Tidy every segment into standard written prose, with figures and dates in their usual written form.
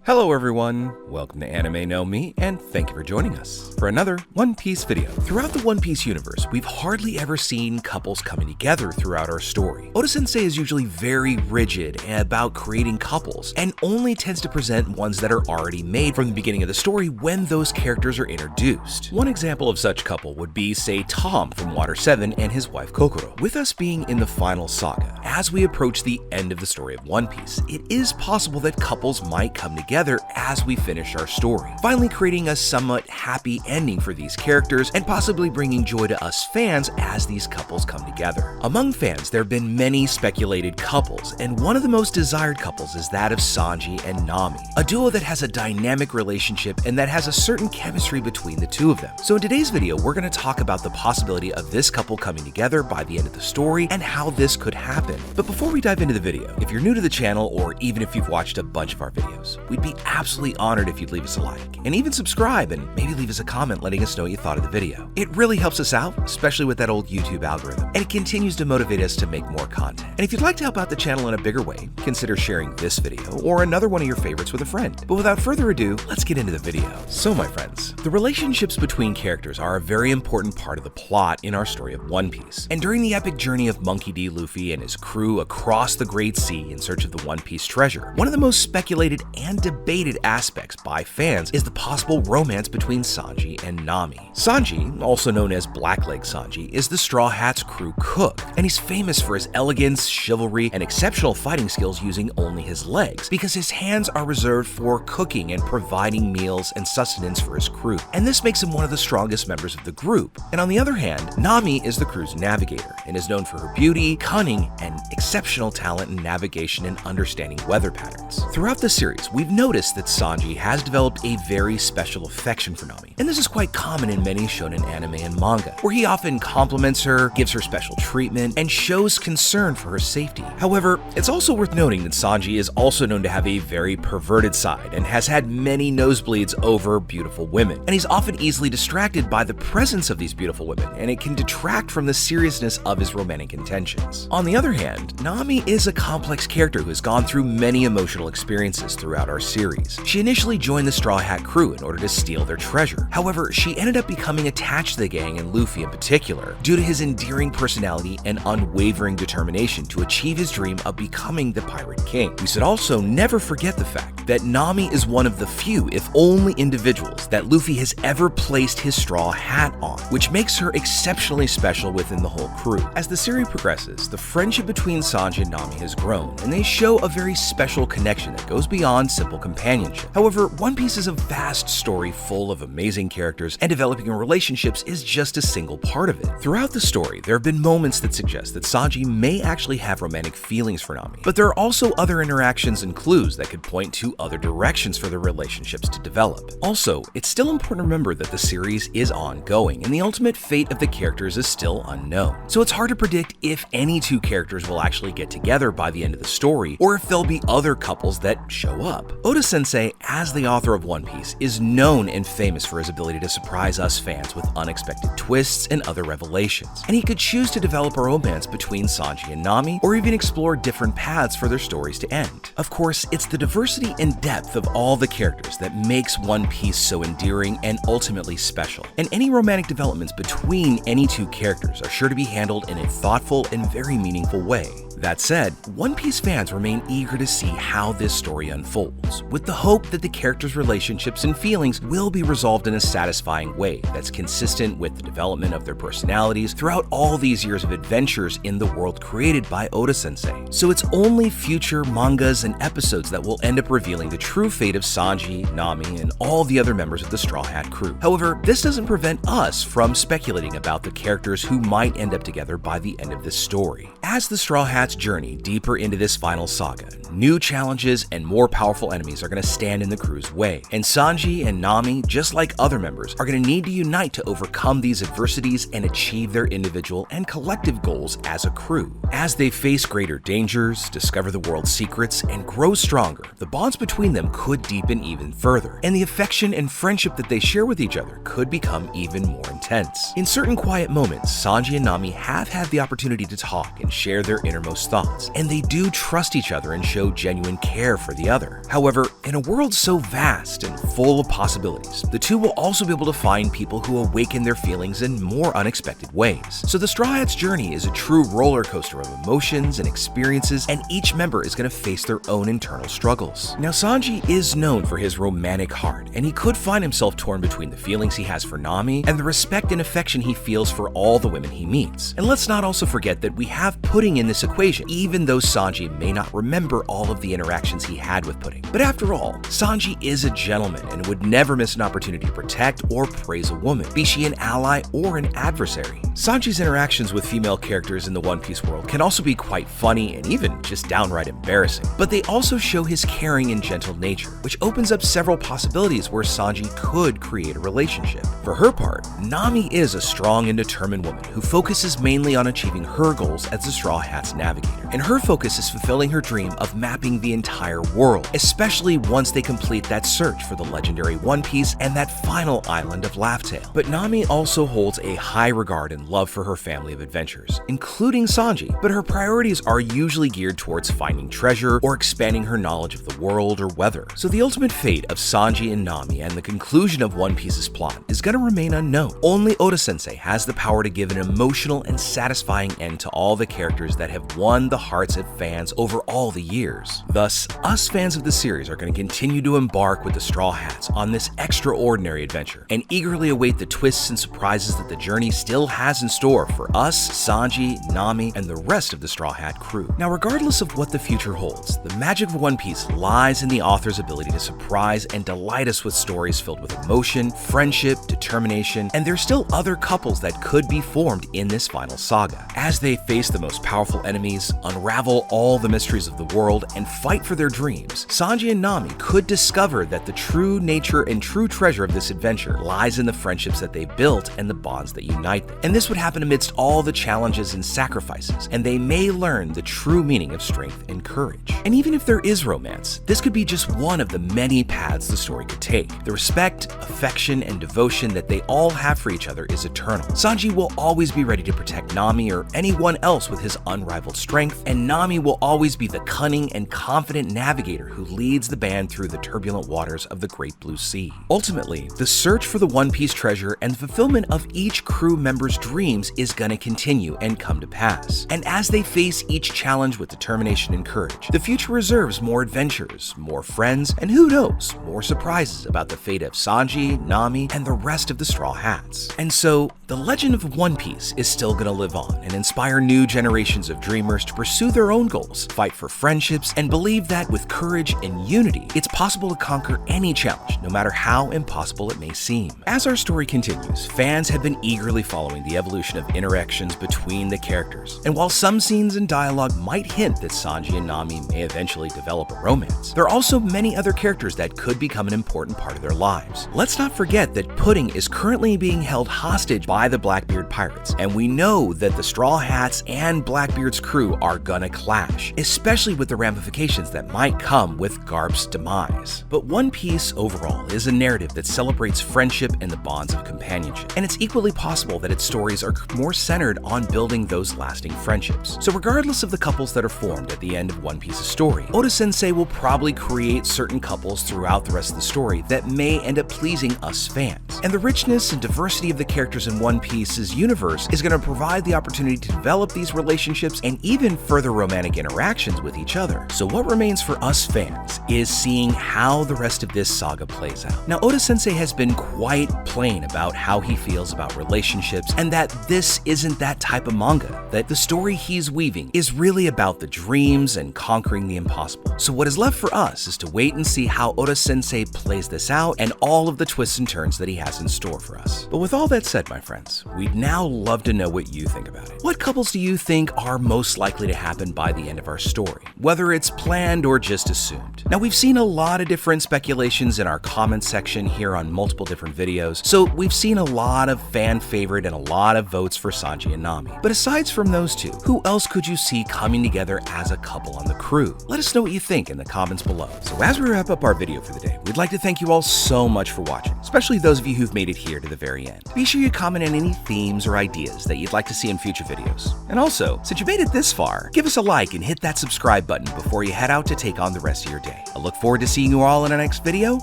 Hello everyone, welcome to Anime No Me, and thank you for joining us for another One Piece video. Throughout the One Piece universe, we've hardly ever seen couples coming together throughout our story. Oda-sensei is usually very rigid about creating couples, and only tends to present ones that are already made from the beginning of the story when those characters are introduced. One example of such couple would be, say, Tom from Water 7 and his wife Kokoro. With us being in the final saga, as we approach the end of the story of One Piece, it is possible that couples might come together as we finish our story, finally creating a somewhat happy ending for these characters and possibly bringing joy to us fans as these couples come together. Among fans, there have been many speculated couples, and one of the most desired couples is that of Sanji and Nami, a duo that has a dynamic relationship and that has a certain chemistry between the two of them. So in today's video, we're going to talk about the possibility of this couple coming together by the end of the story and how this could happen. But before we dive into the video, if you're new to the channel or even if you've watched a bunch of our videos, we'd be absolutely honored if you'd leave us a like and even subscribe and maybe leave us a comment letting us know what you thought of the video. It really helps us out, especially with that old YouTube algorithm, and it continues to motivate us to make more content. And if you'd like to help out the channel in a bigger way, consider sharing this video or another one of your favorites with a friend. But without further ado, let's get into the video. So my friends, the relationships between characters are a very important part of the plot in our story of One Piece. And during the epic journey of Monkey D. Luffy and his crew across the Great Sea in search of the One Piece treasure, one of the most speculated and debated aspects by fans is the possible romance between Sanji and Nami. Sanji, also known as Blackleg Sanji, is the Straw Hat's crew cook, and he's famous for his elegance, chivalry, and exceptional fighting skills using only his legs, because his hands are reserved for cooking and providing meals and sustenance for his crew, and this makes him one of the strongest members of the group. And on the other hand, Nami is the crew's navigator, and is known for her beauty, cunning, and exceptional talent in navigation and understanding weather patterns. Throughout the series, we've noticed that Sanji has developed a very special affection for Nami, and this is quite common in many shonen anime and manga, where he often compliments her, gives her special treatment, and shows concern for her safety. However, it's also worth noting that Sanji is also known to have a very perverted side and has had many nosebleeds over beautiful women, and he's often easily distracted by the presence of these beautiful women, and it can detract from the seriousness of his romantic intentions. On the other hand, Nami is a complex character who has gone through many emotional experiences throughout our series. She initially joined the Straw Hat crew in order to steal their treasure. However, she ended up becoming attached to the gang and Luffy in particular due to his endearing personality and unwavering determination to achieve his dream of becoming the Pirate King. We should also never forget the fact that Nami is one of the few, if only individuals, that Luffy has ever placed his straw hat on, which makes her exceptionally special within the whole crew. As the series progresses, the friendship between Sanji and Nami has grown, and they show a very special connection that goes beyond simple companionship. However, One Piece is a vast story full of amazing characters, and developing relationships is just a single part of it. Throughout the story, there have been moments that suggest that Sanji may actually have romantic feelings for Nami, but there are also other interactions and clues that could point to other directions for their relationships to develop. Also, it's still important to remember that the series is ongoing, and the ultimate fate of the characters is still unknown. So it's hard to predict if any two characters will actually get together by the end of the story, or if there'll be other couples that show up. Oda-sensei, as the author of One Piece, is known and famous for his ability to surprise us fans with unexpected twists and other revelations, and he could choose to develop a romance between Sanji and Nami, or even explore different paths for their stories to end. Of course, it's the diversity and depth of all the characters that makes One Piece so endearing and ultimately special, and any romantic developments between any two characters are sure to be handled in a thoughtful and very meaningful way. That said, One Piece fans remain eager to see how this story unfolds, with the hope that the characters' relationships and feelings will be resolved in a satisfying way that's consistent with the development of their personalities throughout all these years of adventures in the world created by Oda-sensei. So it's only future mangas and episodes that will end up revealing the true fate of Sanji, Nami, and all the other members of the Straw Hat crew. However, this doesn't prevent us from speculating about the characters who might end up together by the end of this story. As the Straw Hats journey deeper into this final saga, new challenges and more powerful enemies are going to stand in the crew's way, and Sanji and Nami, just like other members, are going to need to unite to overcome these adversities and achieve their individual and collective goals as a crew. As they face greater dangers, discover the world's secrets, and grow stronger, the bonds between them could deepen even further, and the affection and friendship that they share with each other could become even more intense. In certain quiet moments, Sanji and Nami have had the opportunity to talk and share their innermost other's thoughts, and they do trust each other and show genuine care for the other. However, in a world so vast and full of possibilities, the two will also be able to find people who awaken their feelings in more unexpected ways. So the Straw Hats' journey is a true roller coaster of emotions and experiences, and each member is going to face their own internal struggles. Now, Sanji is known for his romantic heart, and he could find himself torn between the feelings he has for Nami and the respect and affection he feels for all the women he meets. And let's not also forget that we have Pudding in this equation, even though Sanji may not remember all of the interactions he had with Pudding. But after all, Sanji is a gentleman and would never miss an opportunity to protect or praise a woman, be she an ally or an adversary. Sanji's interactions with female characters in the One Piece world can also be quite funny and even just downright embarrassing, but they also show his caring and gentle nature, which opens up several possibilities where Sanji could create a relationship. For her part, Nami is a strong and determined woman who focuses mainly on achieving her goals as the Straw Hats navigator, and her focus is fulfilling her dream of mapping the entire world, especially once they complete that search for the legendary One Piece and that final island of Laugh Tale. But Nami also holds a high regard and love for her family of adventurers, including Sanji, but her priorities are usually geared towards finding treasure or expanding her knowledge of the world or weather. So the ultimate fate of Sanji and Nami and the conclusion of One Piece's plot is going to remain unknown. Only Oda-sensei has the power to give an emotional and satisfying end to all the characters that have won the hearts of fans over all the years. Thus, us fans of the series are going to continue to embark with the Straw Hats on this extraordinary adventure and eagerly await the twists and surprises that the journey still has in store for us, Sanji, Nami, and the rest of the Straw Hat crew. Now, regardless of what the future holds, the magic of One Piece lies in the author's ability to surprise and delight us with stories filled with emotion, friendship, determination, and there's still other couples that could be formed in this final saga. As they face the most powerful enemies, unravel all the mysteries of the world, and fight for their dreams, Sanji and Nami could discover that the true nature and true treasure of this adventure lies in the friendships that they built and the bonds that unite them. And this would happen amidst all the challenges and sacrifices, and they may learn the true meaning of strength and courage. And even if there is romance, this could be just one of the many paths the story could take. The respect, affection, and devotion that they all have for each other is eternal. Sanji will always be ready to protect Nami or anyone else with his unrivaled strength, and Nami will always be the cunning and confident navigator who leads the band through the turbulent waters of the Great Blue Sea. Ultimately, the search for the One Piece treasure and the fulfillment of each crew member's dreams is gonna continue and come to pass. And as they face each challenge with determination and courage, the future reserves more adventures, more friends, and who knows, more surprises about the fate of Sanji, Nami, and the rest of the Straw Hats. And so, the legend of One Piece is still gonna live on and inspire new generations of dreamers to pursue their own goals, fight for friendships, and believe that with courage and unity, it's possible to conquer any challenge, no matter how impossible it may seem. As our story continues, fans have been eagerly following the evolution of interactions between the characters, and while some scenes and dialogue might hint that Sanji and Nami may eventually develop a romance, there are also many other characters that could become an important part of their lives. Let's not forget that Pudding is currently being held hostage by the Blackbeard pirates, and we know that the Straw Hats and Blackbeard's crew are gonna clash, especially with the ramifications that might come with Garp's demise. But One Piece overall is a narrative that celebrates friendship and the bonds of companionship, and it's equally possible that its stories are more centered on building those lasting friendships. So regardless of the couples that are formed at the end of One Piece's story, Oda-sensei will probably create certain couples throughout the rest of the story that may end up pleasing us fans. And the richness and diversity of the characters in One Piece's universe is going to provide the opportunity to develop these relationships and even further romantic interactions with each other. So what remains for us fans is seeing how the rest of this saga plays out. Now, Oda-sensei has been quite plain about how he feels about relationships and that this isn't that type of manga, that the story he's weaving is really about the dreams and conquering the impossible. So what is left for us is to wait and see how Oda-sensei plays this out and all of the twists and turns that he has in store for us. But with all that said, my friends, we'd now love to know what you think about it. What couples do you think are most likely to happen by the end of our story, whether it's planned or just assumed? Now, we've seen a lot of different speculations in our comments section here on multiple different videos, so we've seen a lot of fan favorite and a lot of votes for Sanji and Nami. But aside from those two, who else could you see coming together as a couple on the crew? Let us know what you think in the comments below. So as we wrap up our video for the day, we'd like to thank you all so much for watching, especially those of you who've made it here to the very end. Be sure you comment on any themes or ideas that you'd like to see in future videos. And also, since you made it this far, are. Give us a like and hit that subscribe button before you head out to take on the rest of your day. I look forward to seeing you all in our next video.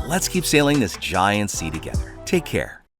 Let's keep sailing this giant sea together. Take care.